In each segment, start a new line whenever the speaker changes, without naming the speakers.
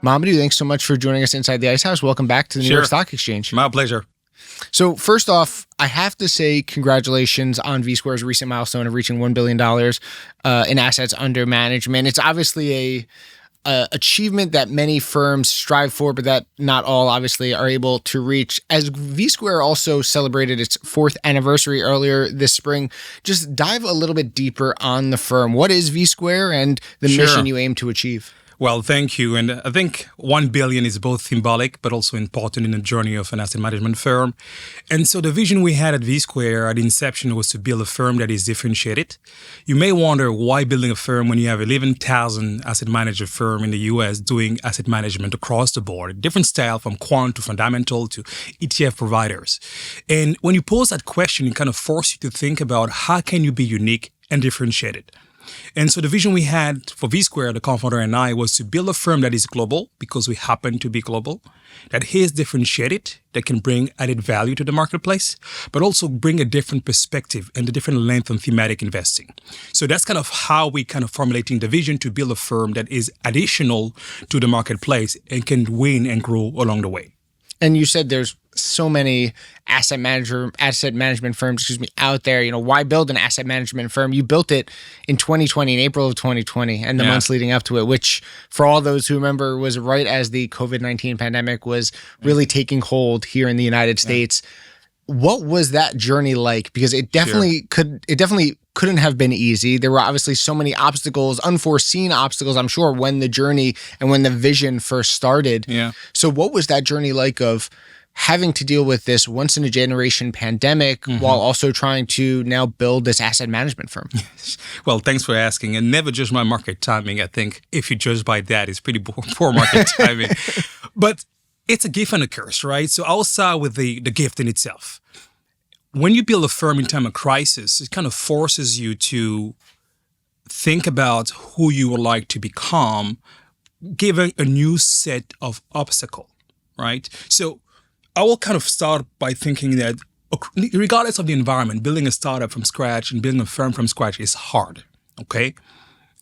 Mamadou, thanks so much for joining us inside the Ice House. Welcome back to the New York Stock Exchange.
My pleasure.
So first off, I have to say congratulations on VSquare's recent milestone of reaching $1 billion in assets under management. It's obviously a achievement that many firms strive for, but that not all obviously are able to reach. As VSquare also celebrated its 4th anniversary earlier this spring, just dive a little bit deeper on the firm. What is VSquare and the mission you aim to achieve?
Well, thank you. And I think 1 billion is both symbolic, but also important in the journey of an asset management firm. And so the vision we had at VSquare at inception was to build a firm that is differentiated. You may wonder why building a firm when you have 11,000 asset manager firm in the US doing asset management across the board, different style from quant to fundamental to ETF providers. And when you pose that question, it kind of forces you to think about how can you be unique and differentiated. And so the vision we had for VSquare, the co-founder and I, was to build a firm that is global because we happen to be global, that is differentiated, that can bring added value to the marketplace, but also bring a different perspective and a different length on thematic investing. So that's kind of how we kind of formulating the vision to build a firm that is additional to the marketplace and can win and grow along the way.
And you said there's so many asset management firms, out there. Why build an asset management firm? You built it in 2020, in April of 2020, and the months leading up to it, which for all those who remember was right as the COVID-19 pandemic was really taking hold here in the United States. What was that journey like? Because it definitely couldn't have been easy. There were obviously so many obstacles, unforeseen obstacles, I'm sure, when the journey and when the vision first started. So what was that journey like of having to deal with this once-in-a-generation pandemic while also trying to now build this asset management firm?
Well, thanks for asking. And never judge my market timing. I think if you judge by that, it's pretty poor market timing. But it's a gift and a curse, right? So I'll start with the gift in itself. When you build a firm in time of crisis, it kind of forces you to think about who you would like to become, given a new set of obstacles, right? So I will kind of start by thinking that regardless of the environment, building a startup from scratch and building a firm from scratch is hard, okay?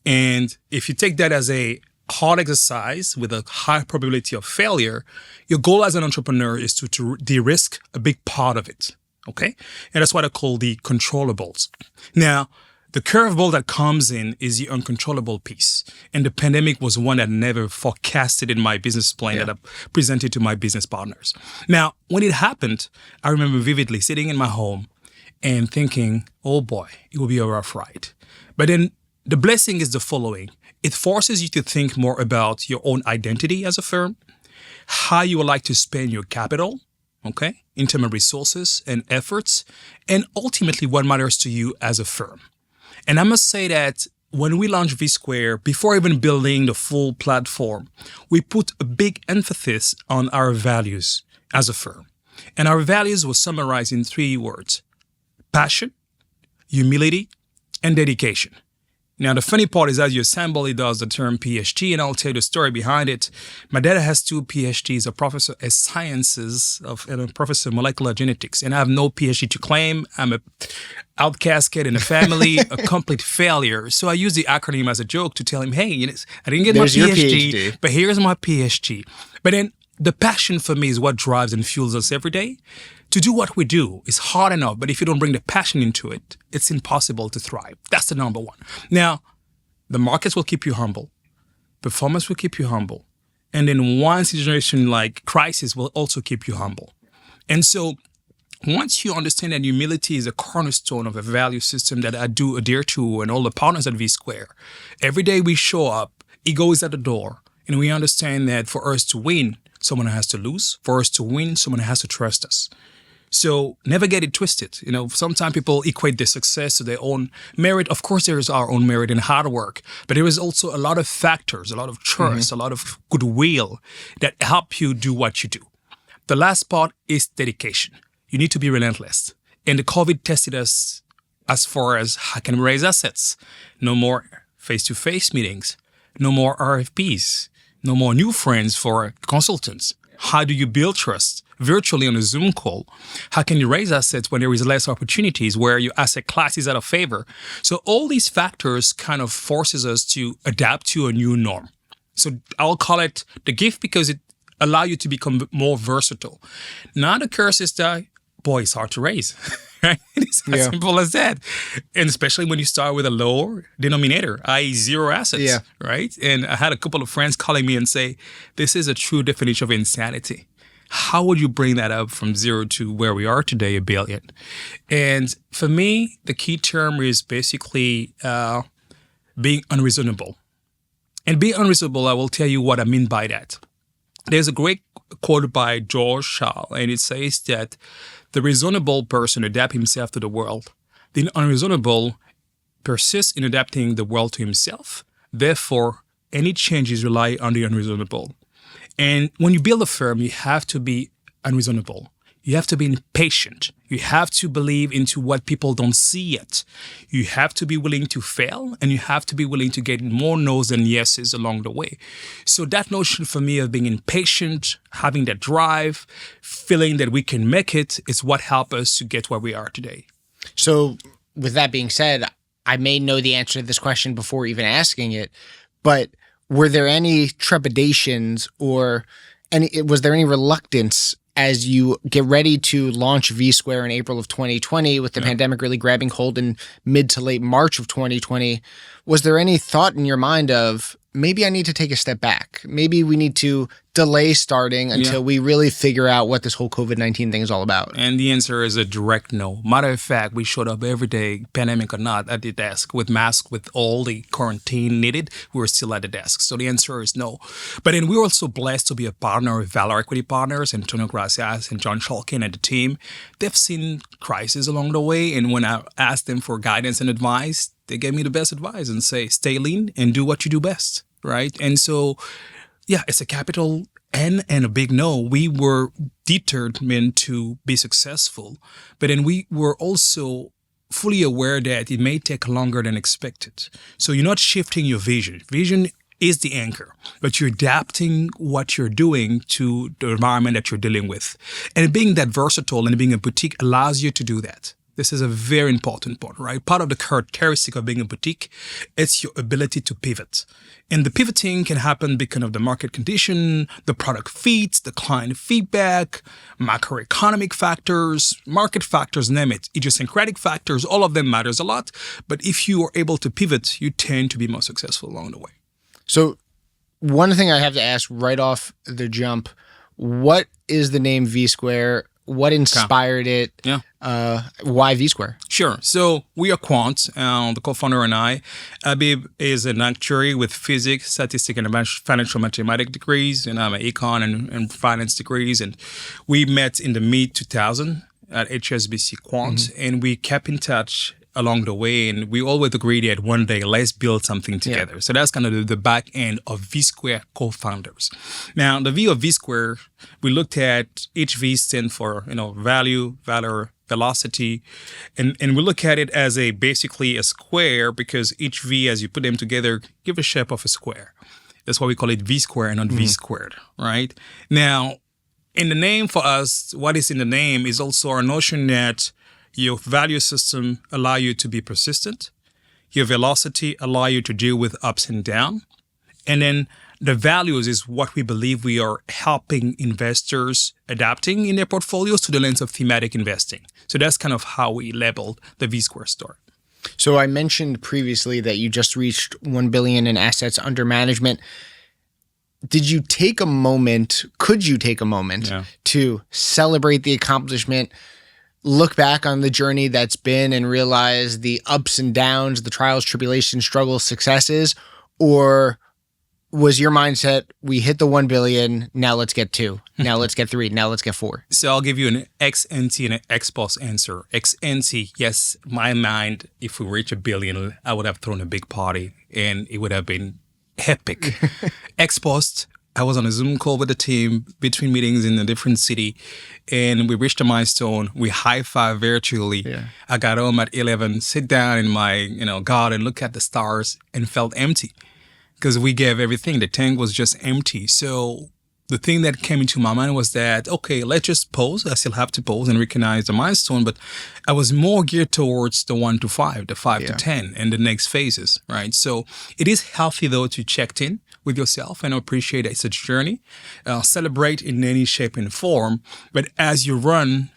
And if you take that as a hard exercise with a high probability of failure, your goal as an entrepreneur is to de-risk a big part of it, okay? And that's what I call the controllables. Now, the curveball that comes in is the uncontrollable piece. And the pandemic was one that I never forecasted in my business plan that I presented to my business partners. Now, when it happened, I remember vividly sitting in my home and thinking, oh boy, it will be a rough ride. But then the blessing is the following. It forces you to think more about your own identity as a firm, how you would like to spend your capital, okay, in terms of resources and efforts, and ultimately what matters to you as a firm. And I must say that when we launched VSquare, before even building the full platform, we put a big emphasis on our values as a firm. And our values were summarized in 3 words: passion, humility, and dedication. Now, the funny part is as you assemble, it does the term PhD, and I'll tell you the story behind it. My dad has 2 PhDs, a professor of sciences and a professor of molecular genetics, and I have no PhD to claim. I'm a outcast kid in the family, a complete failure. So I use the acronym as a joke to tell him, hey, I didn't get my PhD, but here's my PhD. But then the passion for me is what drives and fuels us every day. To do what we do is hard enough, but if you don't bring the passion into it, it's impossible to thrive. That's the number one. Now, the markets will keep you humble. Performance will keep you humble. And then one situation like crisis will also keep you humble. And so once you understand that humility is a cornerstone of a value system that I do adhere to and all the partners at VSquare, every day we show up, ego is at the door, and we understand that for us to win, someone has to lose. For us to win, someone has to trust us. So never get it twisted. Sometimes people equate their success to their own merit. Of course, there is our own merit and hard work, but there is also a lot of factors, a lot of trust, a lot of goodwill that help you do what you do. The last part is dedication. You need to be relentless. And the COVID tested us as far as how can we raise assets. No more face-to-face meetings, no more RFPs, no more new friends for consultants. How do you build trust virtually on a Zoom call? How can you raise assets when there is less opportunities, where your asset class is out of favor? So all these factors kind of forces us to adapt to a new norm. So I'll call it the gift because it allows you to become more versatile. Now the curse is that, boy, it's hard to raise. Right? It's as simple as that. And especially when you start with a lower denominator, i.e. zero assets, right? And I had a couple of friends calling me and say, this is a true definition of insanity. How would you bring that up from zero to where we are today, $1 billion? And for me, the key term is basically being unreasonable. And being unreasonable, I will tell you what I mean by that. There's a great quote by George Shaw, and it says that the reasonable person adapts himself to the world. The unreasonable persists in adapting the world to himself. Therefore, any changes rely on the unreasonable. And when you build a firm, you have to be unreasonable. You have to be impatient. You have to believe into what people don't see yet. You have to be willing to fail, and you have to be willing to get more no's than yeses along the way. So that notion for me of being impatient, having that drive, feeling that we can make it is what helped us to get where we are today.
So with that being said, I may know the answer to this question before even asking it, but were there any trepidations or was there any reluctance as you get ready to launch V-Square in April of 2020 with the pandemic really grabbing hold in mid to late March of 2020, was there any thought in your mind of maybe I need to take a step back? Maybe we need to delay starting until we really figure out what this whole COVID-19 thing is all about?
And the answer is a direct no. Matter of fact, we showed up every day, pandemic or not, at the desk with masks, with all the quarantine needed. We were still at the desk. So the answer is no. But then we were also blessed to be a partner with Valor Equity Partners, Antonio Gracias and John Shulkin and the team. They've seen crises along the way. And when I asked them for guidance and advice, they gave me the best advice and say, stay lean and do what you do best, right? And so, yeah, it's a capital N and a big no. We were determined to be successful, but then we were also fully aware that it may take longer than expected. So you're not shifting your vision. Vision is the anchor, but you're adapting what you're doing to the environment that you're dealing with. And being that versatile and being a boutique allows you to do that. This is a very important point, right? Part of the characteristic of being a boutique is your ability to pivot. And the pivoting can happen because of the market condition, the product feeds, the client feedback, macroeconomic factors, market factors, name it, idiosyncratic factors, all of them matters a lot. But if you are able to pivot, you tend to be more successful along the way. So
one thing I have to ask right off the jump, what is the name V-Square? What inspired it? Why V-Square?
Sure. So we are Quant, the co-founder and I. Abib is an actuary with physics, statistics, and financial mathematics degrees, and I'm an econ and finance degrees. And we met in the mid-2000 at HSBC Quant, and we kept in touch along the way, and we always agreed that one day let's build something together. So that's kind of the back end of V-Square co-founders. Now, the V of V-Square, we looked at each V stand for value, valor, velocity, and we look at it as basically a square because each V, as you put them together, give a shape of a square. That's why we call it V-Square and not V squared, right? Now, in the name for us, what is in the name is also our notion that your value system allow you to be persistent. Your velocity allow you to deal with ups and downs. And then the values is what we believe we are helping investors adapting in their portfolios to the lens of thematic investing. So that's kind of how we labeled the V-Square story.
So I mentioned previously that you just reached $1 billion in assets under management. Could you take a moment to celebrate the accomplishment, look back on the journey that's been and realize the ups and downs, the trials, tribulations, struggles, successes? Or was your mindset, we hit the 1 billion, now let's get 2, now let's get 3, now let's get 4?
So I'll give you an ex ante and an ex post answer. Ex ante, yes, my mind, if we reach $1 billion, I would have thrown a big party and it would have been epic. Ex post, I was on a Zoom call with the team between meetings in a different city, and we reached a milestone. We high-fived virtually. Yeah. I got home at 11, sit down in my garden, look at the stars, and felt empty because we gave everything. The tank was just empty. So the thing that came into my mind was that, okay, let's just pause. I still have to pause and recognize the milestone, but I was more geared towards the 1 to 5, the 5 to 10, and the next phases, right? So it is healthy, though, to check in with yourself and appreciate it's a journey. Celebrate in any shape and form. But as you run,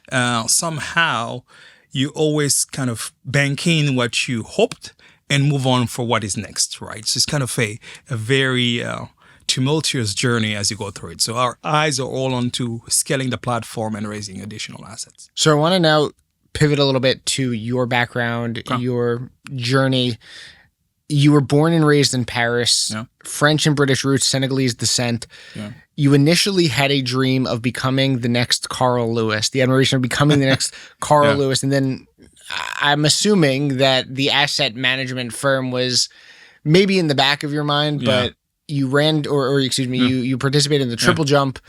somehow you always kind of bank in what you hoped and move on for what is next, right? So it's kind of a very tumultuous journey as you go through it. So our eyes are all onto scaling the platform and raising additional assets.
So I want to now pivot a little bit to your background, your journey. You were born and raised in Paris, French and British roots, Senegalese descent. You initially had a dream of becoming the next Carl Lewis, the admiration of becoming the next Carl Lewis. And then I'm assuming that the asset management firm was maybe in the back of your mind, but you ran, or excuse me, you participated in the triple jump.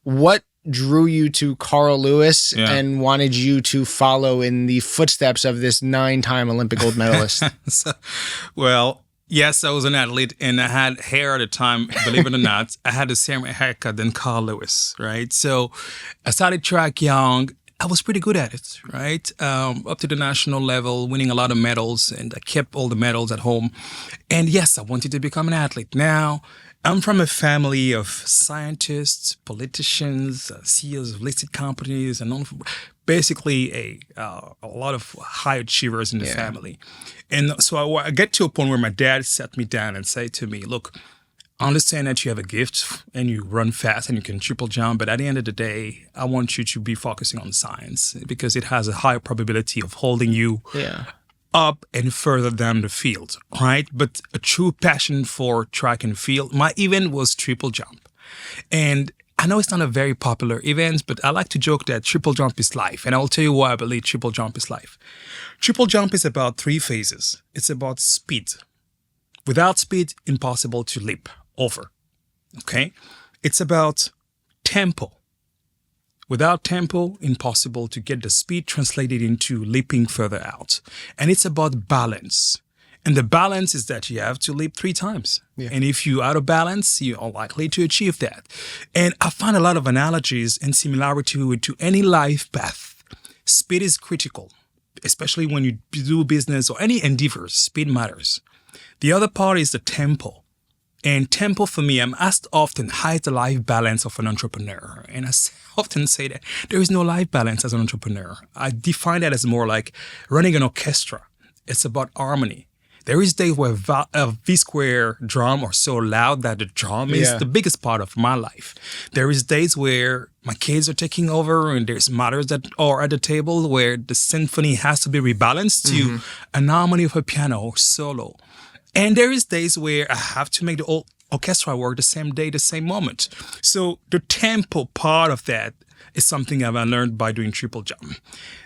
What drew you to Carl Lewis and wanted you to follow in the footsteps of this 9-time Olympic gold medalist?
Well, yes, I was an athlete and I had hair at the time, believe it or not. I had the same haircut than Carl Lewis, right? So I started track young. I was pretty good at it, right? Up to the national level, winning a lot of medals, and I kept all the medals at home. And yes, I wanted to become an athlete. Now, I'm from a family of scientists, politicians, CEOs of listed companies, and basically a lot of high achievers in the family. And so I get to a point where my dad sat me down and said to me, look, I understand that you have a gift and you run fast and you can triple jump, but at the end of the day, I want you to be focusing on science because it has a higher probability of holding you up and further down the field, right? But a true passion for track and field, my event was triple jump. And I know it's not a very popular event, but I like to joke that triple jump is life. And I'll tell you why I believe triple jump is life. Triple jump is about 3 phases. It's about speed. Without speed, impossible to leap over, okay? It's about tempo. Without tempo, impossible to get the speed translated into leaping further out. And it's about balance. And the balance is that you have to leap 3 times. And if you're out of balance, you're unlikely to achieve that. And I find a lot of analogies and similarity to any life path. Speed is critical, especially when you do business or any endeavors. Speed matters. The other part is the tempo. And tempo for me, I'm asked often, how is the life balance of an entrepreneur? And I often say that there is no life balance as an entrepreneur. I define that as more like running an orchestra. It's about harmony. There is days where a V-square drum are so loud that the drum is the biggest part of my life. There is days where my kids are taking over and there's matters that are at the table where the symphony has to be rebalanced to an harmony of a piano or solo. And there is days where I have to make the whole orchestra work the same day, the same moment. So the tempo part of that is something I've learned by doing triple jump.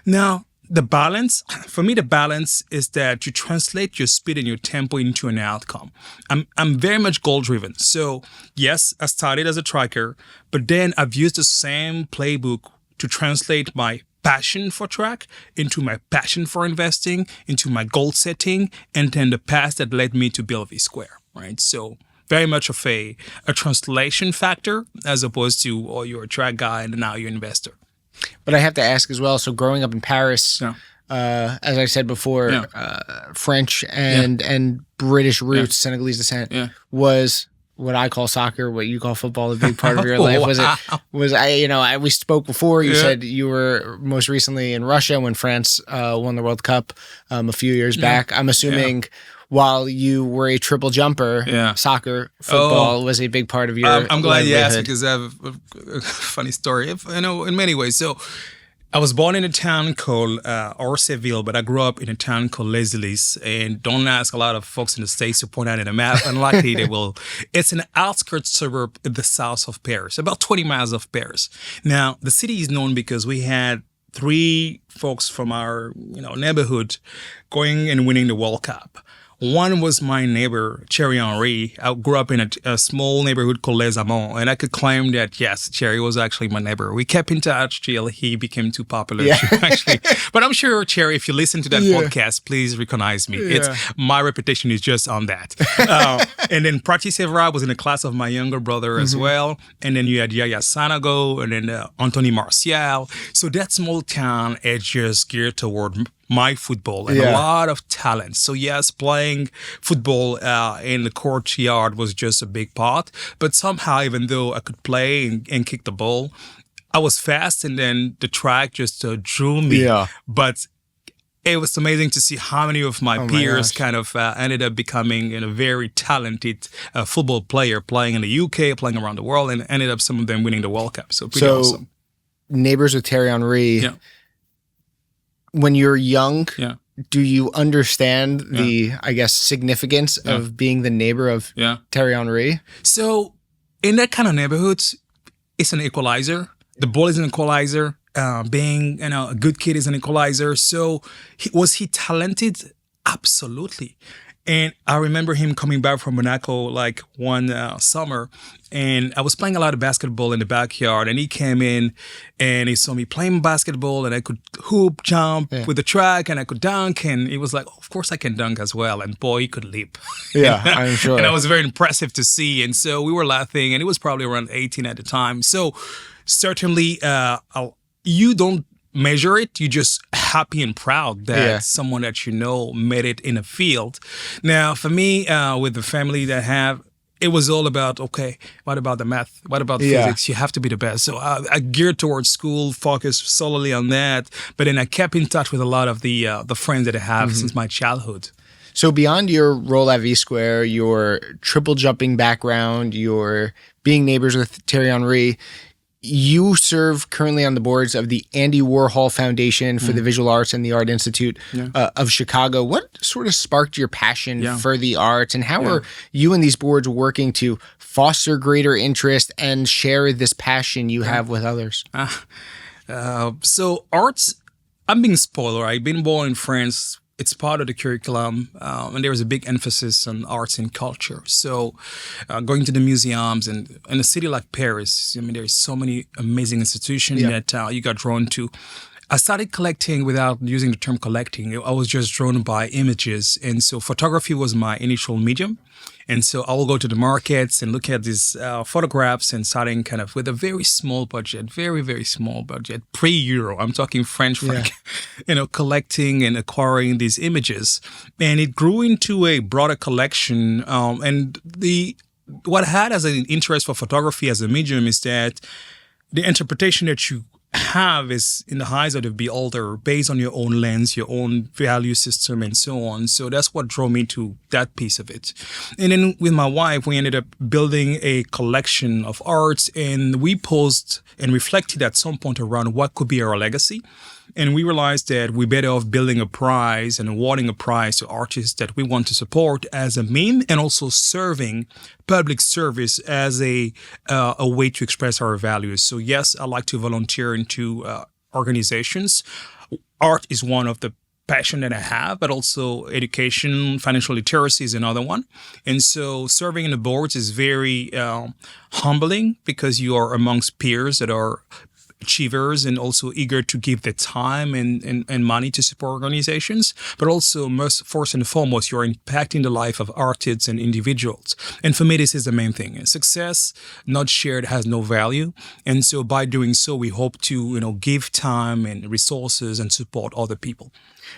Now, the balance, for me, the balance is that you translate your speed and your tempo into an outcome. I'm very much goal-driven. So yes, I started as a tracker, but then I've used the same playbook to translate my passion for track into my passion for investing, into my goal setting, and then the path that led me to build V-Square, right? So very much of a translation factor as opposed to, oh, you're a track guy and now you're an investor.
But I have to ask as well, so growing up in Paris, as I said before, French and British roots, Senegalese descent, was what I call soccer, what you call football, a big part of your life. We spoke before, you said you were most recently in Russia when France won the World Cup a few years back. I'm assuming while you were a triple jumper, soccer, football was a big part of your
I'm glad you asked
livelihood.
because I have a funny story, in many ways. So I was born in a town called Orseville, but I grew up in a town callles Les Ulis. And don't ask a lot of folks in the States to point out in a map. Unlikely they will. It's an outskirts suburb in the south of Paris, about 20 miles of Paris. Now, the city is known because we had 3 folks from our neighborhood going and winning the World Cup. One was my neighbor, Thierry Henry. I grew up in a small neighborhood called Les Amants, and I could claim that, yes, Thierry was actually my neighbor. We kept in touch till he became too popular to actually. But I'm sure, Thierry, if you listen to that podcast, please recognize me. It's my reputation is just on that. And then Prati Sevra was in the class of my younger brother as well. And then you had Yaya Sanogo and then Anthony Martial. So that small town is just geared toward my football and a lot of talent. So yes, playing football in the courtyard was just a big part. But somehow, even though I could play and kick the ball, I was fast, and then the track just drew me.
Yeah.
But it was amazing to see how many of my peers kind of ended up becoming a very talented football player, playing in the UK, playing around the world, and ended up some of them winning the World Cup. So pretty awesome.
Neighbors with Thierry Henry.
Yeah.
When you're young,
Yeah.
do you understand the, I guess, significance of being the neighbor of Thierry Henry?
So in that kind of neighborhood, it's an equalizer. The ball is an equalizer. Being a good kid is an equalizer. So was he talented? Absolutely. And I remember him coming back from Monaco like one summer, and I was playing a lot of basketball in the backyard, and he came in and he saw me playing basketball, and I could hoop, jump with the track, and I could dunk, and he was like, oh, of course I can dunk as well. And boy, he could leap.
Yeah, I'm sure.
And that was very impressive to see. And so we were laughing, and it was probably around 18 at the time. So certainly you don't measure it. You're just happy and proud that someone that you know made it in a field. Now, for me, with the family that I have, it was all about, okay, what about the math? What about physics? You have to be the best. So I geared towards school, focused solely on that. But then I kept in touch with a lot of the friends that I have since my childhood.
So beyond your role at V-Square, your triple jumping background, your being neighbors with Thierry Henry, you serve currently on the boards of the Andy Warhol Foundation for the Visual Arts and the Art Institute of Chicago. What sort of sparked your passion for the arts, and how are you and these boards working to foster greater interest and share this passion you have with others?
So arts, I'm being spoiled. I've been born in France. It's part of the curriculum, and there was a big emphasis on arts and culture. So going to the museums, and in a city like Paris, I mean, there's so many amazing institutions that you got drawn to. I started collecting without using the term collecting. I was just drawn by images. And so photography was my initial medium. And so I will go to the markets and look at these photographs, and starting kind of with a very small budget, very, very small budget, pre-Euro. I'm talking French franc, collecting and acquiring these images. And it grew into a broader collection. And what I had as an interest for photography as a medium is that the interpretation that you have is in the eyes of the beholder, based on your own lens, your own value system, and so on. So that's what drew me to that piece of it. And then with my wife, we ended up building a collection of arts, and we paused and reflected at some point around what could be our legacy. And we realized that we're better off building a prize and awarding a prize to artists that we want to support as a meme, and also serving public service as a way to express our values. So yes, I like to volunteer into organizations. Art is one of the passion that I have, but also education, financial literacy is another one. And so serving in the boards is very humbling, because you are amongst peers that are achievers and also eager to give their time and money to support organizations, but also first and foremost, you're impacting the life of artists and individuals. And for me, this is the main thing. Success not shared has no value. And so by doing so, we hope to, give time and resources and support other people.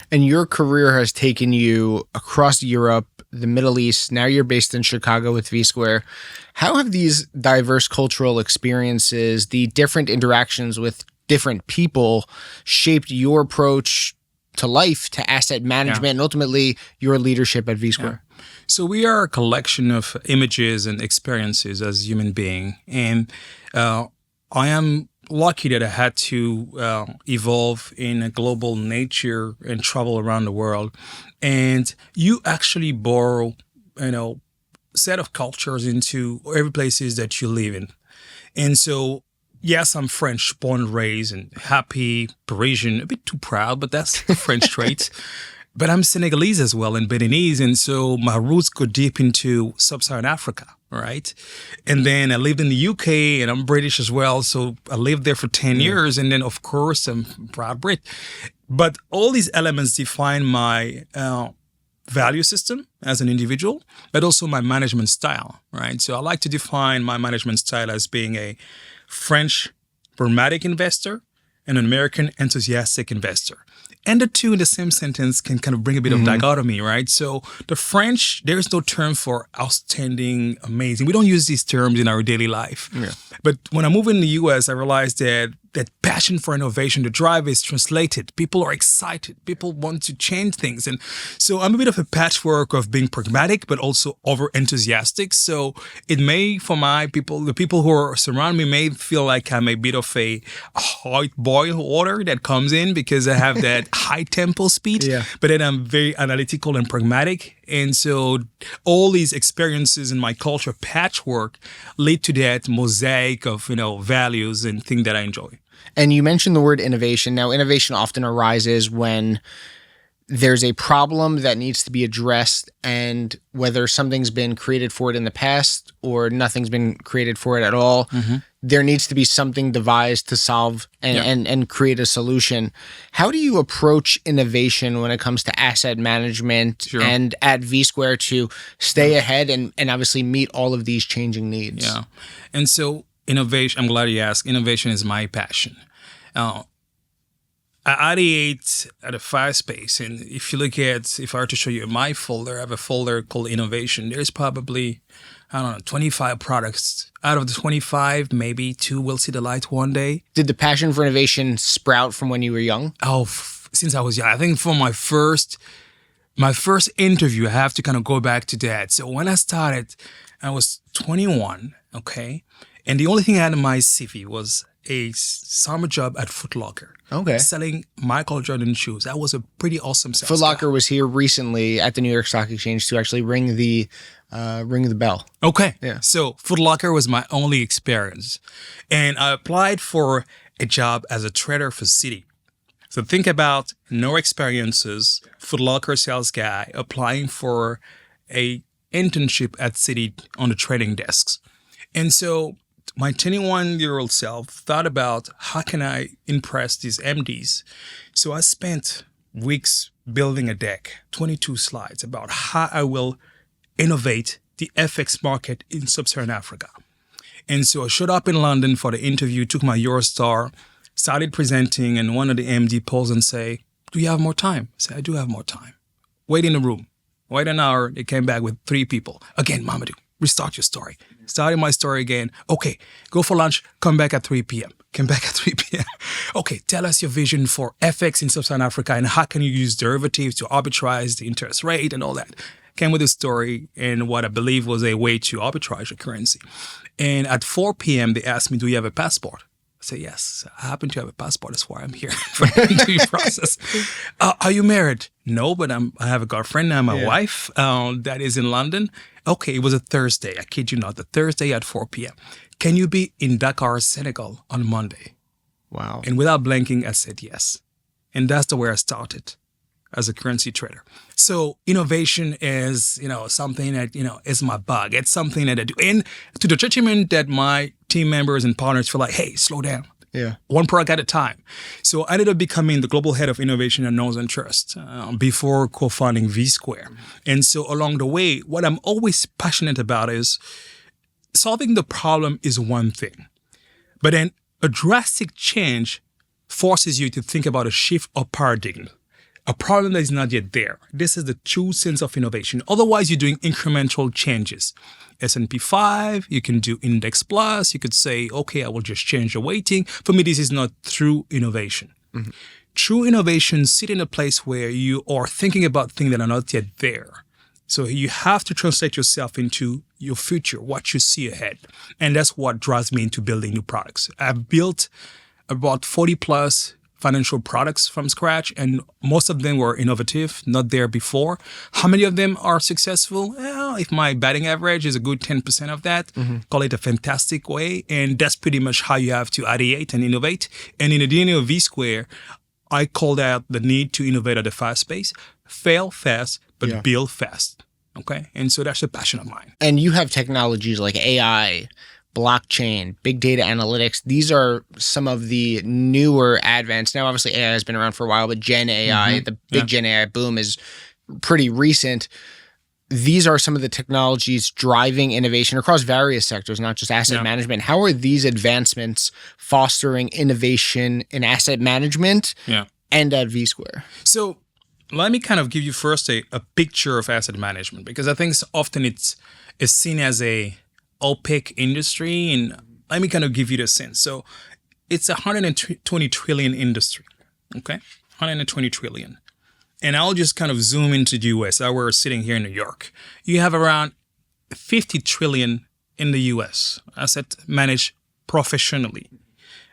And your career has taken you across Europe, the Middle East. Now you're based in Chicago with V-Square. How have these diverse cultural experiences, the different interactions with different people, shaped your approach to life, to asset management, and ultimately your leadership at V-Square?
Yeah. So we are a collection of images and experiences as human beings. And I am lucky that I had to evolve in a global nature and travel around the world. And you actually borrow, set of cultures into every places that you live in. And so, yes, I'm French, born and raised, and happy, Parisian, a bit too proud, but that's the French trait. But I'm Senegalese as well, and Beninese, and so my roots go deep into sub-Saharan Africa, right? And then I lived in the UK, and I'm British as well, so I lived there for 10 years, and then, of course, I'm a proud Brit. But all these elements define my value system as an individual, but also my management style, right? So I like to define my management style as being a French pragmatic investor and an American enthusiastic investor. And the two in the same sentence can kind of bring a bit of dichotomy, right? So the French, there is no term for outstanding, amazing. We don't use these terms in our daily life.
Yeah.
But when I moved in the US, I realized that passion for innovation, the drive is translated. People are excited. People want to change things. And so I'm a bit of a patchwork of being pragmatic, but also over-enthusiastic. So it may, for my people, the people who are surrounding me may feel like I'm a bit of a hot boiled water that comes in because I have that high tempo speed. Yeah. But then I'm very analytical and pragmatic. And so all these experiences in my culture patchwork lead to that mosaic of, values and things that I enjoy.
And you mentioned the word innovation. Now, innovation often arises when there's a problem that needs to be addressed, and whether something's been created for it in the past or nothing's been created for it at all, there needs to be something devised to solve and create a solution. How do you approach innovation when it comes to asset management and at V-Square to stay ahead and obviously meet all of these changing needs?
Yeah. And so innovation, I'm glad you asked. Innovation is my passion. I ideate at a fast space. And if you look at, if I were to show you my folder, I have a folder called innovation. There's probably, 25 products. Out of the 25, maybe 2 will see the light one day.
Did the passion for innovation sprout from when you were young?
Oh, since I was young. I think for my first interview, I have to kind of go back to that. So when I started, I was 21, okay? And the only thing I had in my CV was a summer job at Foot Locker.
Okay.
Selling Michael Jordan shoes. That was a pretty awesome sales
Foot Locker was here recently at the New York Stock Exchange to actually ring the bell.
Okay.
Yeah.
So Foot Locker was my only experience. And I applied for a job as a trader for Citi. So think about no experiences, Foot Locker sales guy applying for a internship at Citi on the trading desks. And so my 21-year-old self thought about how can I impress these MDs. So I spent weeks building a deck, 22 slides, about how I will innovate the FX market in sub-Saharan Africa. And so I showed up in London for the interview, took my Eurostar, started presenting, and one of the MD pulls and say, "Do you have more time?" I said, "I do have more time." Wait in the room. Wait an hour. They came back with 3 people. Again, Mamadou, restart your story. Started my story again. Okay, go for lunch. Come back at 3 p.m. Came back at 3 p.m. Okay, tell us your vision for FX in sub-Saharan Africa and how can you use derivatives to arbitrage the interest rate and all that. Came with a story and what I believe was a way to arbitrage a currency. And at 4 p.m., they asked me, "Do you have a passport?" I said, "Yes, I happen to have a passport. That's why I'm here for the interview process." "Are you married?" "No, but I have a girlfriend and my wife that is in London." Okay, it was a Thursday. I kid you not, the Thursday at 4 p.m. "Can you be in Dakar, Senegal on Monday?"
Wow.
And without blinking, I said yes. And that's the way I started as a currency trader. So innovation is, something that, is my bug. It's something that I do. And to the detriment that my team members and partners feel like, "Hey, slow down.
Yeah.
One product at a time." So I ended up becoming the global head of innovation at Northern Trust before co-founding V-Square. And so along the way, what I'm always passionate about is solving the problem is one thing, but then a drastic change forces you to think about a shift of paradigm. A problem that is not yet there. This is the true sense of innovation. Otherwise, you're doing incremental changes. S&P 5, you can do Index Plus. You could say, okay, I will just change the weighting. For me, this is not true innovation. Mm-hmm. True innovation sits in a place where you are thinking about things that are not yet there. So you have to translate yourself into your future, what you see ahead. And that's what drives me into building new products. I built about 40 plus financial products from scratch, and most of them were innovative, not there before. How many of them are successful? Well, if my batting average is a good 10% of that, call it a fantastic way. And that's pretty much how you have to ideate and innovate. And in the DNA of V-Square, I call that the need to innovate at a fast pace, fail fast, but build fast. Okay? And so that's a passion of mine.
And you have technologies like AI, blockchain, big data analytics. These are some of the newer advanced. Now, obviously, AI has been around for a while, but Gen AI, the big Gen AI boom is pretty recent. These are some of the technologies driving innovation across various sectors, not just asset management. How are these advancements fostering innovation in asset management and at V-Square?
So let me kind of give you first a picture of asset management, because I think often it's seen as a opaque industry. And let me kind of give you the sense. So it's a 120 trillion industry, okay? 120 trillion. And I'll just kind of zoom into the US. We're sitting here in New York. You have around 50 trillion in the US, asset managed professionally,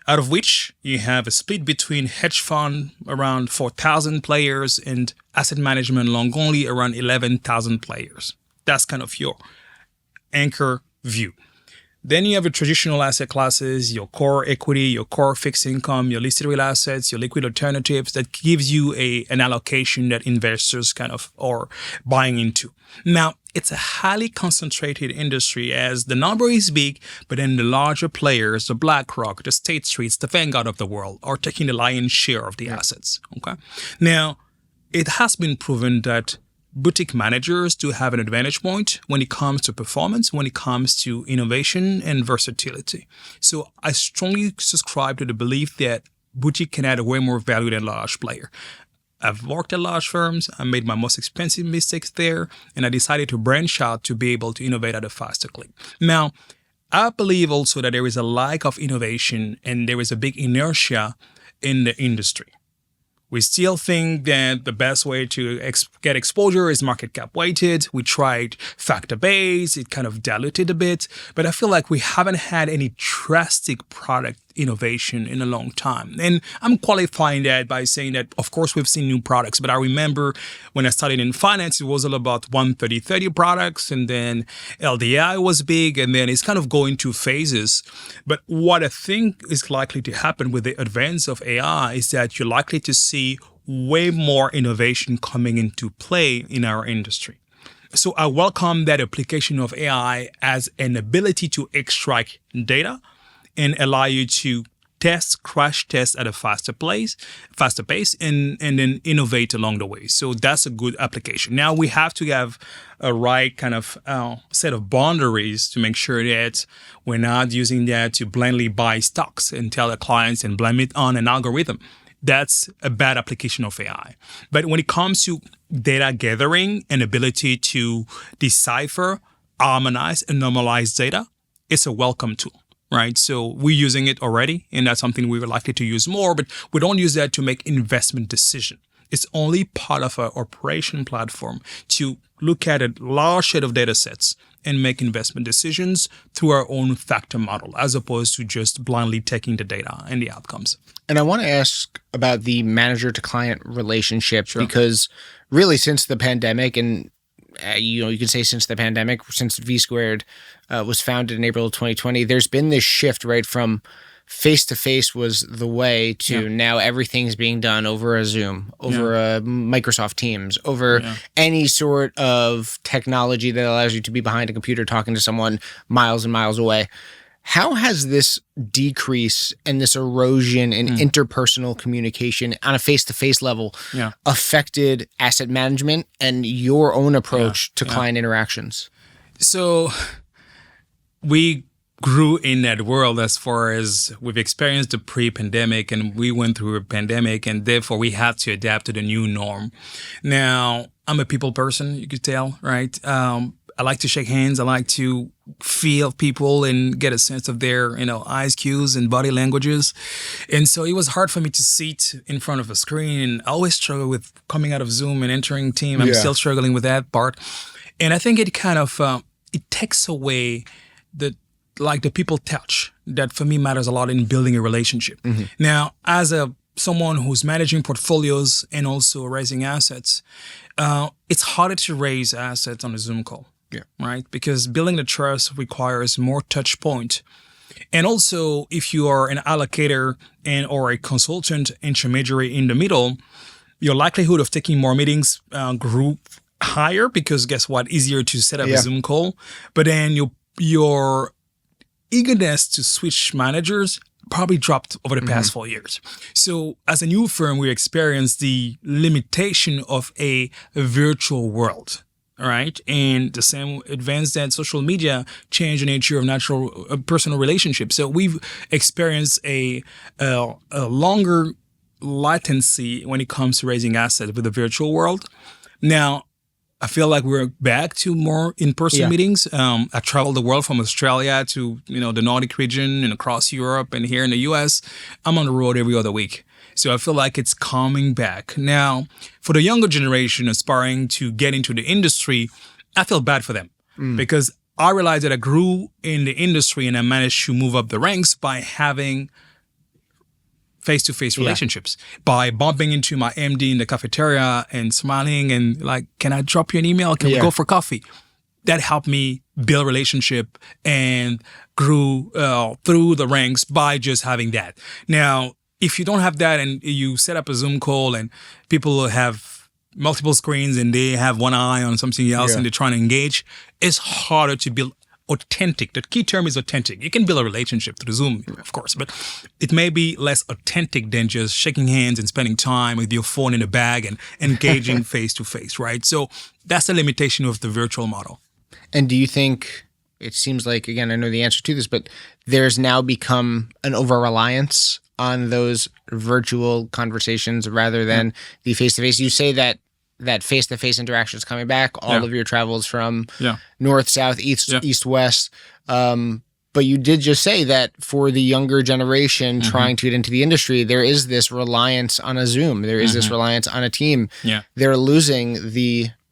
out of which you have a split between hedge fund, around 4,000 players, and asset management long only, around 11,000 players. That's kind of your anchor view. Then you have the traditional asset classes, your core equity, your core fixed income, your listed real assets, your liquid alternatives, that gives you an allocation that investors kind of are buying into. Now, it's a highly concentrated industry, as the number is big, but then the larger players, the BlackRock, the State Streets, the Vanguard of the world, are taking the lion's share of the assets. Okay. Now, it has been proven that boutique managers do have an advantage point when it comes to performance, when it comes to innovation and versatility. So I strongly subscribe to the belief that boutique can add way more value than large player. I've worked at large firms. I made my most expensive mistakes there, and I decided to branch out to be able to innovate at a faster clip. Now, I believe also that there is a lack of innovation and there is a big inertia in the industry. We still think that the best way to get exposure is market cap weighted. We tried factor based. It kind of diluted a bit, but I feel like we haven't had any drastic product innovation in a long time. And I'm qualifying that by saying that, of course, we've seen new products, but I remember when I started in finance, it was all about 130/30 products, and then LDI was big, and then it's kind of going through phases. But what I think is likely to happen with the advance of AI is that you're likely to see way more innovation coming into play in our industry. So I welcome that application of AI as an ability to extract data and allow you to crash test at a faster pace, and then innovate along the way. So that's a good application. Now we have to have a right kind of set of boundaries to make sure that we're not using that to blindly buy stocks and tell the clients and blame it on an algorithm. That's a bad application of AI. But when it comes to data gathering and ability to decipher, harmonize, and normalize data, it's a welcome tool. Right. So we're using it already, and that's something we were likely to use more, but we don't use that to make investment decision. It's only part of our operation platform to look at a large set of data sets and make investment decisions through our own factor model, as opposed to just blindly taking the data and the outcomes.
And I want to ask about the manager to client relationship, because really since the pandemic, and you can say since the pandemic, since V-Squared was founded in April of 2020, there's been this shift, right, from face-to-face was the way to now everything's being done over a Zoom, over a Microsoft Teams, over any sort of technology that allows you to be behind a computer talking to someone miles and miles away. How has this decrease and this erosion in interpersonal communication on a face-to-face level affected asset management and your own approach to client interactions?
So we grew in that world as far as we've experienced the pre-pandemic, and we went through a pandemic, and therefore we had to adapt to the new norm. Now, I'm a people person, you could tell, right? I like to shake hands. I like to feel people and get a sense of their, eyes cues and body languages. And so it was hard for me to sit in front of a screen. And I always struggle with coming out of Zoom and entering team. I'm still struggling with that part. And I think it kind of, it takes away the people touch that for me matters a lot in building a relationship. Now, as someone who's managing portfolios and also raising assets, it's harder to raise assets on a Zoom call. Right? Because building the trust requires more touch point. And also, if you are an allocator or a consultant intermediary in the middle, your likelihood of taking more meetings grew higher, because guess what? Easier to set up a Zoom call. But then your eagerness to switch managers probably dropped over the past 4 years. So as a new firm, we experienced the limitation of a virtual world. All right. And the same advance that social media changed the nature of natural personal relationships. So we've experienced a longer latency when it comes to raising assets with the virtual world. Now, I feel like we're back to more in-person meetings. I traveled the world from Australia to, the Nordic region and across Europe and here in the US. I'm on the road every other week. So I feel like it's coming back. Now, for the younger generation aspiring to get into the industry, I feel bad for them because I realized that I grew in the industry and I managed to move up the ranks by having face-to-face relationships, by bumping into my MD in the cafeteria and smiling and like, can I drop you an email? Can we go for coffee? That helped me build a relationship and grew through the ranks by just having that. Now, if you don't have that and you set up a Zoom call and people have multiple screens and they have one eye on something else and they're trying to engage, it's harder to build authentic. The key term is authentic. You can build a relationship through Zoom, of course, but it may be less authentic than just shaking hands and spending time with your phone in a bag and engaging face to face, right? So that's the limitation of the virtual model.
And do you think, it seems like, again, I know the answer to this, but there's now become an over-reliance on those virtual conversations rather than the face-to-face? You say that face-to-face interaction is coming back, all of your travels from north, south, east, west. But you did just say that for the younger generation trying to get into the industry, there is this reliance on a Zoom. There is this reliance on a team.
Yeah.
They're losing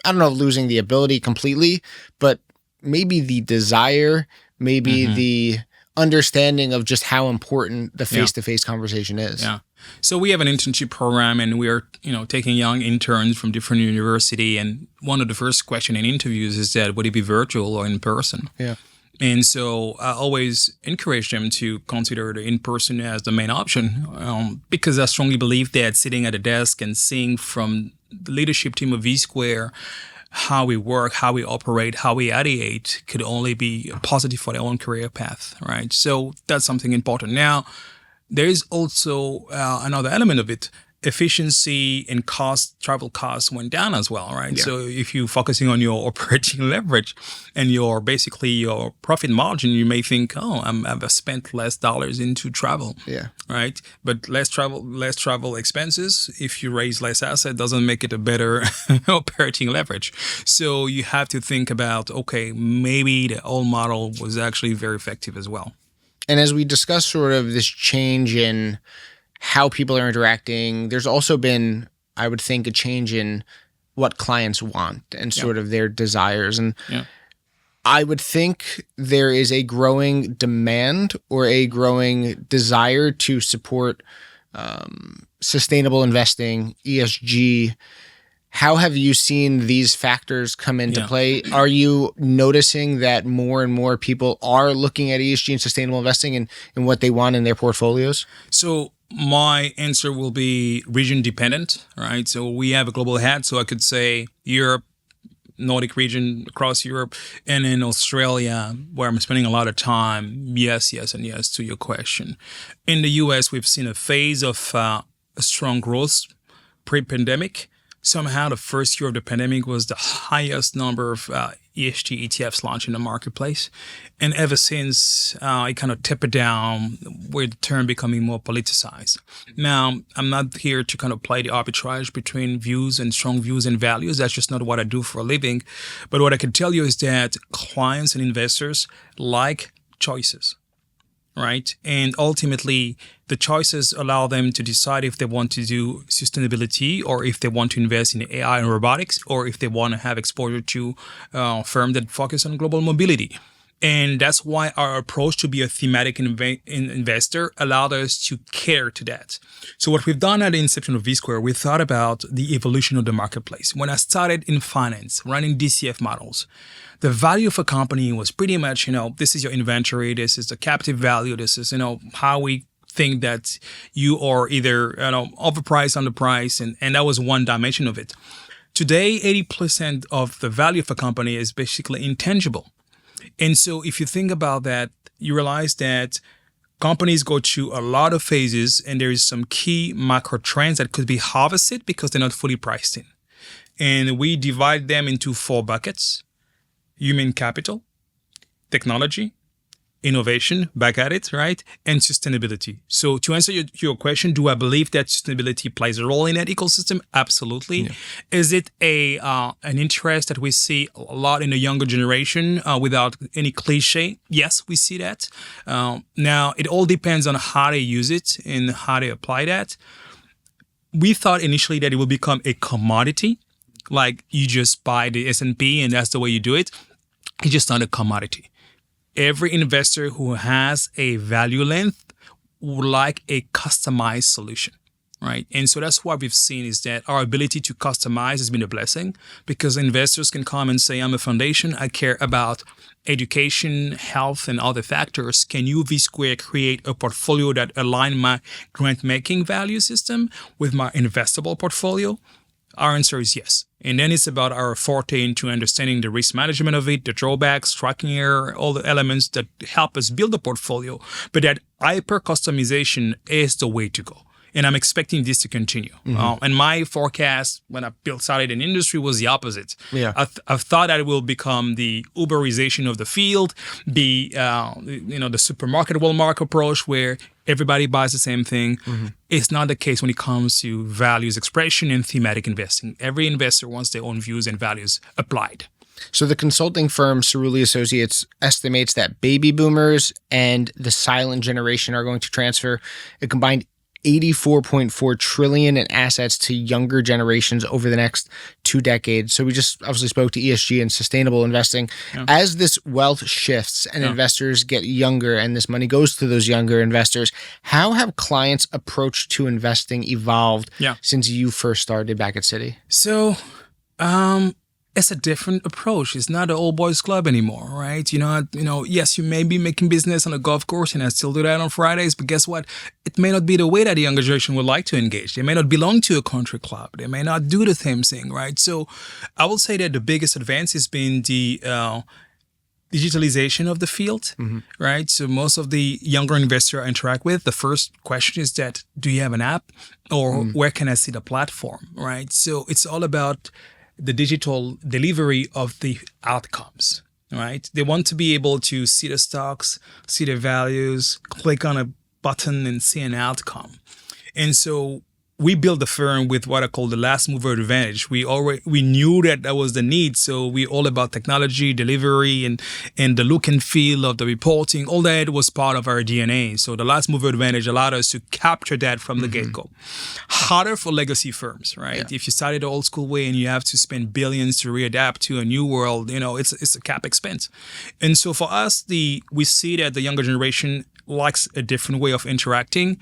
losing the ability completely, but maybe the desire, maybe the understanding of just how important the face-to-face conversation is.
Yeah. So we have an internship program and we're, taking young interns from different university. And one of the first questions in interviews is that would it be virtual or in person?
Yeah.
And so I always encourage them to consider the in-person as the main option because I strongly believe that sitting at a desk and seeing from the leadership team of V-Square how we work, how we operate, how we ideate could only be positive for their own career path, right? So that's something important. Now, there is also another element of it. Efficiency and travel costs went down as well, right? Yeah. So if you're focusing on your operating leverage and your profit margin, you may think, I've spent less dollars into travel, right? But less travel expenses, if you raise less asset, doesn't make it a better operating leverage. So you have to think about, okay, maybe the old model was actually very effective as well.
And as we discuss sort of this change in how people are interacting, there's also been, I would think, a change in what clients want and sort of their desires. And I would think there is a growing demand or a growing desire to support sustainable investing, ESG. How have you seen these factors come into play? Are you noticing that more and more people are looking at ESG and sustainable investing and what they want in their portfolios?
So my answer will be region dependent, right? So we have a global hat. So I could say Europe, Nordic region across Europe, and in Australia, where I'm spending a lot of time. Yes, and yes to your question. In the US, we've seen a phase of a strong growth pre-pandemic. Somehow the first year of the pandemic was the highest number of ESG ETFs launched in the marketplace. And ever since, it kind of tapered down with the term becoming more politicized. Now, I'm not here to kind of play the arbitrage between views and strong views and values. That's just not what I do for a living. But what I can tell you is that clients and investors like choices. Right. And ultimately, the choices allow them to decide if they want to do sustainability or if they want to invest in AI and robotics or if they want to have exposure to firms that focus on global mobility. And that's why our approach to be a thematic investor allowed us to cater to that. So what we've done at the inception of V-Square, we thought about the evolution of the marketplace. When I started in finance, running DCF models, the value of a company was pretty much, this is your inventory, this is the captive value, this is, how we think that you are either, overpriced, underpriced, and that was one dimension of it. Today, 80% of the value of a company is basically intangible. And so if you think about that, you realize that companies go through a lot of phases and there is some key macro trends that could be harvested because they're not fully priced in. And we divide them into 4 buckets: human capital, technology, innovation, back at it, right? And sustainability. So to answer your question, do I believe that sustainability plays a role in that ecosystem? Absolutely. Yeah. Is it an interest that we see a lot in the younger generation without any cliche? Yes, we see that. Now, it all depends on how they use it and how they apply that. We thought initially that it will become a commodity, like you just buy the S&P and that's the way you do it. It's just not a commodity. Every investor who has a value length would like a customized solution, right? And so that's what we've seen is that our ability to customize has been a blessing because investors can come and say, I'm a foundation. I care about education, health, and other factors. Can you, V-Square, create a portfolio that align my grant-making value system with my investable portfolio? Our answer is yes. And then it's about our forte into understanding the risk management of it, the drawbacks, tracking error, all the elements that help us build a portfolio. But that hyper customization is the way to go. And I'm expecting this to continue. And my forecast when I started an industry was the opposite.
Yeah.
I've thought that it will become the Uberization of the field, the supermarket Walmart approach where everybody buys the same thing. It's not the case when it comes to values expression and thematic investing. Every investor wants their own views and values applied.
So the consulting firm Cerulli Associates estimates that baby boomers and the silent generation are going to transfer a combined $84.4 trillion in assets to younger generations over the next 2 decades. So we just obviously spoke to ESG and sustainable investing. Yeah. As this wealth shifts and investors get younger and this money goes to those younger investors, how have clients' approach to investing evolved since you first started back at Citi?
So, it's a different approach. It's not an old boys club anymore, right? Yes, you may be making business on a golf course, and I still do that on Fridays. But guess what? It may not be the way that the younger generation would like to engage. They may not belong to a country club. They may not do the same thing, right? So, I will say that the biggest advance has been the digitalization of the field, right? So most of the younger investors I interact with, the first question is that, do you have an app, or where can I see the platform, right? So it's all about the digital delivery of the outcomes, right? They want to be able to see the stocks, see the values, click on a button and see an outcome. And so we built the firm with what I call the last mover advantage. We knew that was the need. So we all about technology, delivery, and the look and feel of the reporting. All that was part of our DNA. So the last mover advantage allowed us to capture that from the get-go. Harder for legacy firms, right? Yeah. If you started the old school way and you have to spend billions to readapt to a new world, it's a cap expense. And so for us, we see that the younger generation likes a different way of interacting.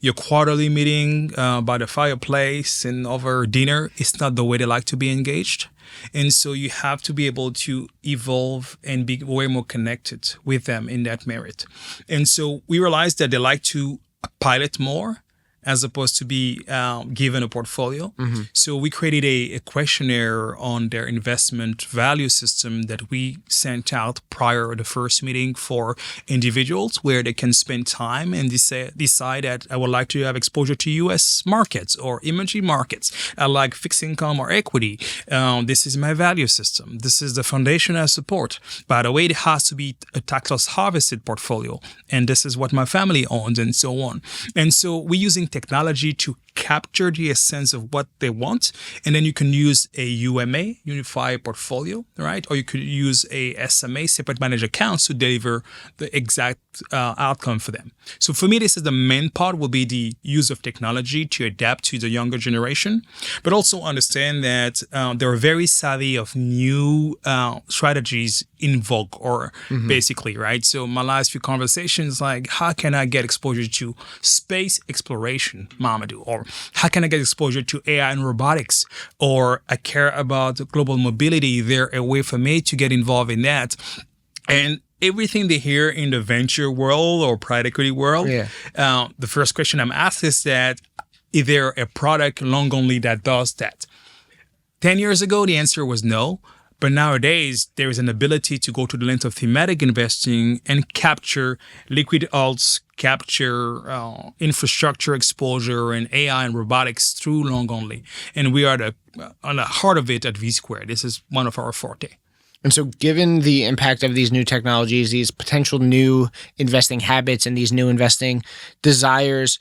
Your quarterly meeting by the fireplace and over dinner is not the way they like to be engaged. And so you have to be able to evolve and be way more connected with them in that merit. And so we realized that they like to pilot more as opposed to be given a portfolio. So we created a questionnaire on their investment value system that we sent out prior to the first meeting for individuals where they can spend time and decide that I would like to have exposure to U.S. markets or emerging markets. I like fixed income or equity. This is my value system. This is the foundation I support. By the way, it has to be a tax-loss harvested portfolio. And this is what my family owns and so on. And so we're using technology to capture the essence of what they want. And then you can use a UMA, Unified Portfolio, right? Or you could use a SMA, Separate Managed Accounts, to deliver the exact outcome for them. So for me, this is the main part will be the use of technology to adapt to the younger generation, but also understand that they're very savvy of new strategies in vogue or basically, right? So my last few conversations, like how can I get exposure to space exploration, Mamadou? Or how can I get exposure to AI and robotics? Or I care about global mobility. There a way for me to get involved in that? And everything they hear in the venture world or private equity world, the first question I'm asked is that, is there a product long only that does that? 10 years ago, the answer was no. But nowadays, there is an ability to go to the length of thematic investing and capture liquid alts, capture infrastructure exposure and AI and robotics through long only. And we are on the heart of it at V-Square. This is one of our forte.
And so given the impact of these new technologies, these potential new investing habits and these new investing desires,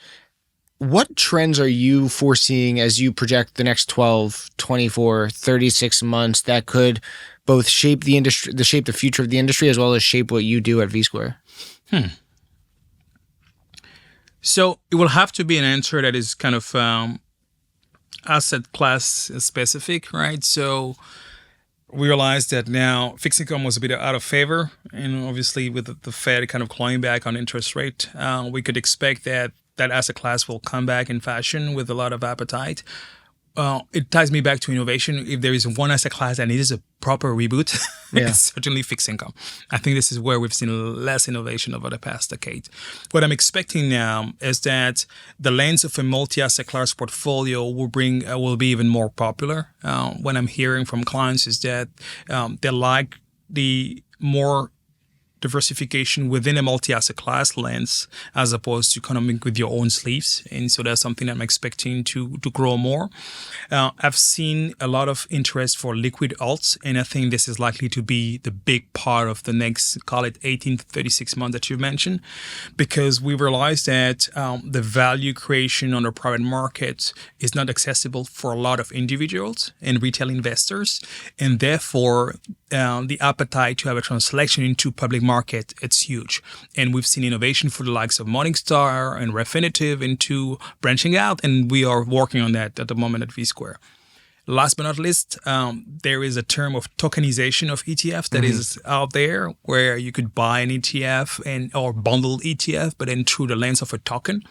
what trends are you foreseeing as you project the next 12, 24, 36 months that could both shape the industry, shape the future of the industry, as well as shape what you do at VSquare?
So it will have to be an answer that is kind of asset class specific, right? So we realized that now fixed income was a bit out of favor, and obviously with the Fed kind of clawing back on interest rate, we could expect that asset class will come back in fashion with a lot of appetite. It ties me back to innovation. If there is one asset class that needs a proper reboot, it's certainly fixed income. I think this is where we've seen less innovation over the past decade. What I'm expecting now is that the lens of a multi-asset class portfolio will be even more popular. What I'm hearing from clients is that they like the more diversification within a multi-asset class lens as opposed to coming with your own sleeves. And so that's something I'm expecting to grow more. I've seen a lot of interest for liquid alts, and I think this is likely to be the big part of the next, call it 18 to 36 months that you mentioned, because we realized that the value creation on the private market is not accessible for a lot of individuals and retail investors, and therefore the appetite to have a translation into public market, it's huge. And we've seen innovation for the likes of Morningstar and Refinitiv into branching out, and we are working on that at the moment at VSquare. Last but not least, there is a term of tokenization of ETFs that is out there, where you could buy an ETF or bundle ETF, but then through the lens of a token.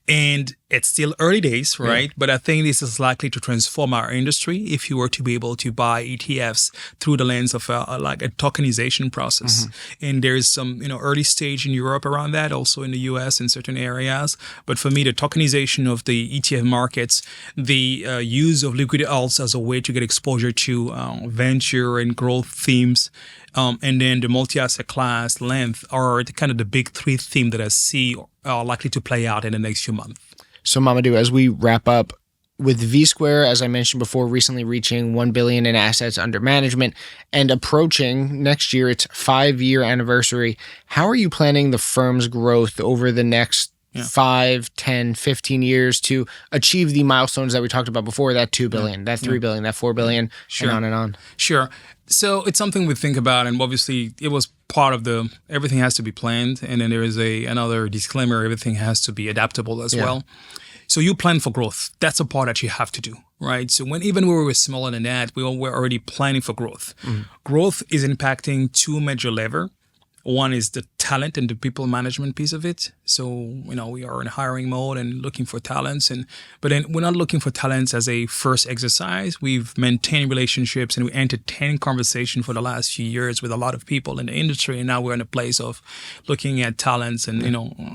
And it's still early days, right? Yeah. But I think this is likely to transform our industry if you were to be able to buy ETFs through the lens of a tokenization process. And there is some early stage in Europe around that, also in the US in certain areas. But for me, the tokenization of the ETF markets, the use of liquid alts as a way to get exposure to venture and growth themes, and then the multi-asset class length are kind of the big three themes that I see are likely to play out in the next few months.
So Mamadou, as we wrap up, with VSquare, as I mentioned before, recently reaching $1 billion in assets under management and approaching next year its 5-year anniversary, how are you planning the firm's growth over the next 5, 10, 15 years to achieve the milestones that we talked about before, that $2 billion, that $3 billion, that $4 billion, and on and on?
Sure. So it's something we think about, and obviously it was part of everything has to be planned, and then there is another disclaimer, everything has to be adaptable as well. So you plan for growth. That's a part that you have to do, right? So even when we were smaller than that, we were already planning for growth. Growth is impacting two major levers. One is the talent and the people management piece of it. So, we are in hiring mode and looking for talents. But then we're not looking for talents as a first exercise. We've maintained relationships and we entertained conversation for the last few years with a lot of people in the industry. And now we're in a place of looking at talents and,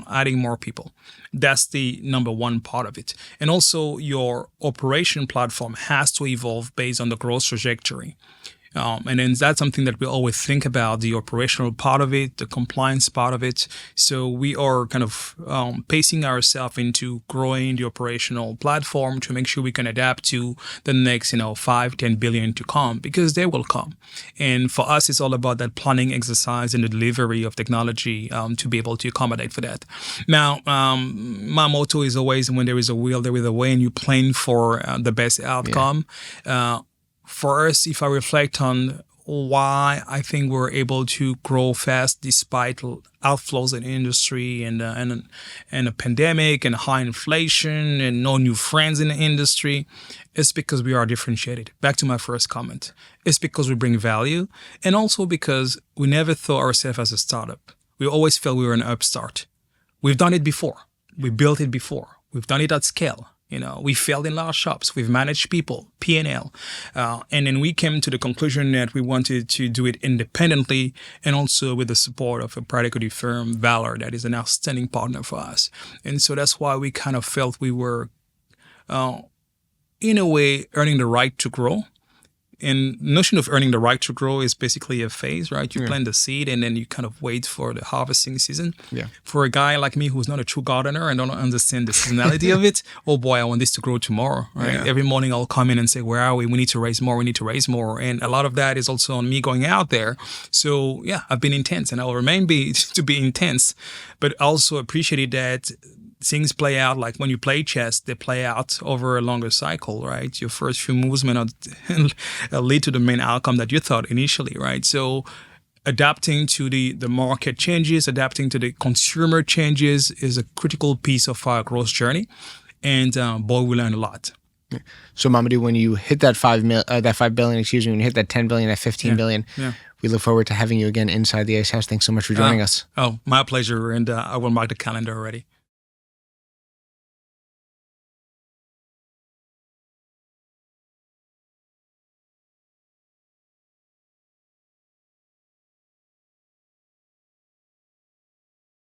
adding more people. That's the number one part of it. And also your operation platform has to evolve based on the growth trajectory. And then that's something that we always think about, the operational part of it, the compliance part of it. So we are kind of pacing ourselves into growing the operational platform to make sure we can adapt to the next, 5, 10 billion to come, because they will come. And for us, it's all about that planning exercise and the delivery of technology to be able to accommodate for that. Now, my motto is always, when there is a will, there is a way, and you plan for the best outcome. For us, if I reflect on why I think we're able to grow fast despite outflows in the industry and a pandemic and high inflation and no new friends in the industry, it's because we are differentiated. Back to my first comment. It's because we bring value, and also because we never thought ourselves as a startup. We always felt we were an upstart. We've done it before. We built it before. We've done it at scale. We failed in large shops. We've managed people, P&L. And then we came to the conclusion that we wanted to do it independently and also with the support of a private equity firm, Valor, that is an outstanding partner for us. And so that's why we kind of felt we were, in a way, earning the right to grow And notion of earning the right to grow is basically a phase, right? You plant the seed and then you kind of wait for the harvesting season.
Yeah.
For a guy like me who's not a true gardener and don't understand the seasonality of it, oh boy, I want this to grow tomorrow, right?
Yeah.
Every morning I'll come in and say, where are we? We need to raise more. We need to raise more. And a lot of that is also on me going out there. So yeah, I've been intense and I will remain to be intense, but also appreciated that things play out like when you play chess, they play out over a longer cycle, right? Your first few moves may not lead to the main outcome that you thought initially, right? So adapting to the market changes, adapting to the consumer changes is a critical piece of our growth journey. And boy, we learn a lot.
So Mamadou, when you hit that 5 billion, when you hit that 10 billion, that 15 billion, we look forward to having you again inside the Ace House. Thanks so much for joining us.
Oh, my pleasure. And I will mark the calendar already.